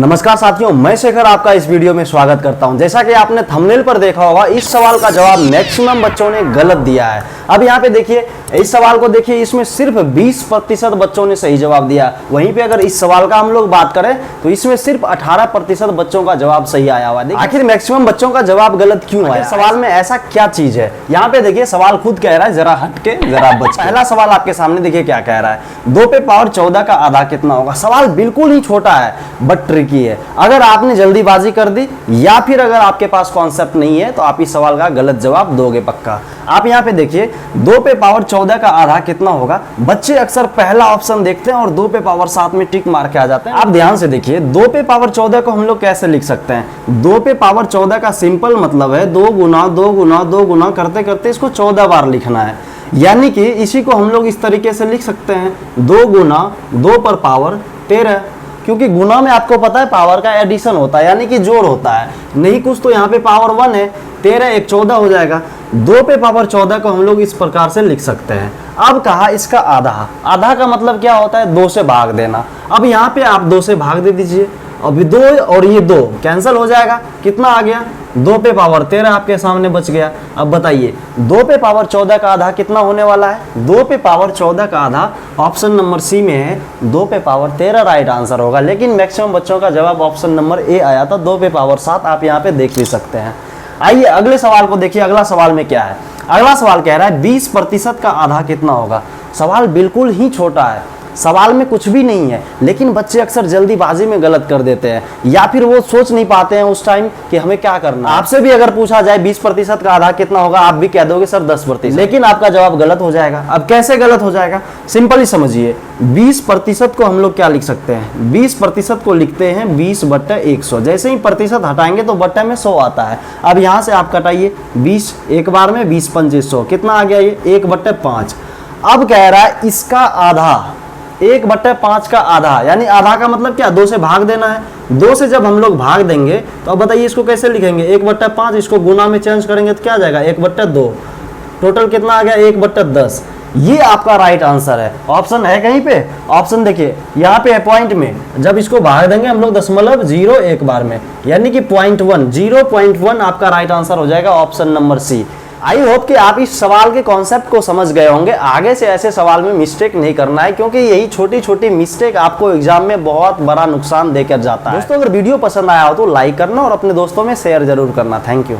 नमस्कार साथियों, मैं शेखर आपका इस वीडियो में स्वागत करता हूं। जैसा कि आपने थंबनेल पर देखा होगा, इस सवाल का जवाब मैक्सिमम बच्चों ने गलत दिया है। अब यहाँ पे देखिए, इस सवाल को देखिए, इसमें सिर्फ 20% बच्चों ने सही जवाब दिया। वहीं पे अगर इस सवाल का हम लोग बात करें तो इसमें सिर्फ 18% बच्चों का जवाब सही आया हुआ है। आखिर मैक्सिमम बच्चों का जवाब गलत क्यों आया? सवाल में ऐसा क्या चीज है? यहाँ पे देखिए, सवाल खुद कह रहा है जरा हटके जरा बच। पहला सवाल आपके सामने देखिए क्या कह रहा है, 2 पे पावर 14 का आधा कितना होगा। सवाल बिल्कुल ही छोटा है बट ट्रिकी है। अगर आपने जल्दीबाजी कर दी या फिर अगर आपके पास कॉन्सेप्ट नहीं है तो आप इस सवाल का गलत जवाब दोगे पक्का। आप यहाँ पे देखिए, 2 पे पावर 14 का आधा कितना होगा। बच्चे अक्सर पहला ऑप्शन देखते हैं और 2 पे पावर 7 में टिक मार के आ जाते हैं। आप ध्यान से देखिए, 2 पे पावर 14 को हम लोग कैसे लिख सकते हैं। 2 पे पावर 14 का सिंपल मतलब है 2 गुना 2 गुना 2 गुना करते करते इसको 14 बार लिखना है। यानी कि इसी को हम लोग इस तरीके से लिख सकते हैं, 2 गुना 2 पर पावर 13, क्योंकि गुना में आपको पता है पावर का एडिशन होता है, यानी कि जोड़ होता है। नहीं कुछ तो यहाँ पे पावर 1 है, 13 1 14 हो जाएगा। 2 पे पावर 14 को हम लोग इस प्रकार से लिख सकते हैं। अब कहा इसका आधा, आधा का मतलब क्या होता है, 2 से भाग देना। अब यहाँ पे आप 2 से भाग दे दीजिए, अभी 2 और ये 2 कैंसिल हो जाएगा। कितना आ गया, 2 पे पावर 13 आपके सामने बच गया। अब बताइए 2 पे पावर 14 का आधा कितना होने वाला है। 2 पे पावर 14 का आधा ऑप्शन नंबर सी में है, 2 पे पावर 13 राइट आंसर होगा। लेकिन मैक्सिमम बच्चों का जवाब ऑप्शन नंबर ए आया था, 2 पे पावर 7। आप यहाँ पे देख भी सकते हैं। आइए अगले सवाल को देखिए। अगला सवाल में क्या है, अगला सवाल कह रहा है 20% का आधा कितना होगा। सवाल बिल्कुल ही छोटा है, सवाल में कुछ भी नहीं है, लेकिन बच्चे अक्सर जल्दीबाजी में गलत कर देते हैं या फिर वो सोच नहीं पाते हैं उस टाइम कि हमें क्या करना है। आपसे भी अगर पूछा जाए 20% का आधा कितना होगा, आप भी कह दोगे सर 10%, लेकिन आपका जवाब गलत हो जाएगा। अब कैसे गलत हो जाएगा, सिंपल ही समझिए। 20% को हम लोग क्या लिख सकते हैं, 20% को लिखते हैं 20/100। जैसे ही प्रतिशत हटाएंगे तो बट्टे में 100 आता है। अब यहाँ से आप कटाइए 20 एक बार में, 20 पंजे 100, कितना आ गया ये 1/5। अब कह रहा है इसका आधा, 1/5 का आधा, यानी आधा का मतलब क्या, 2 से भाग देना है। 2 से जब हम लोग भाग देंगे तो अब बताइए इसको कैसे लिखेंगे, 1/5। इसको गुना में चेंज करेंगे तो क्या आ जाएगा, 1/2। टोटल कितना आ गया, 1/10। ये आपका राइट आंसर है। ऑप्शन है कहीं पे, ऑप्शन देखिए यहाँ पे है पॉइंट में। जब इसको भाग देंगे हम लोग 0.0 एक बार में, यानी कि 0.1, 0.1 आपका राइट आंसर हो जाएगा, option number C. I hope कि आप इस सवाल के कॉन्सेप्ट को समझ गए होंगे। आगे से ऐसे सवाल में मिस्टेक नहीं करना है, क्योंकि यही छोटी छोटी मिस्टेक आपको एग्जाम में बहुत बड़ा नुकसान देकर जाता है। दोस्तों, अगर वीडियो पसंद आया हो तो लाइक करना और अपने दोस्तों में शेयर जरूर करना। Thank you.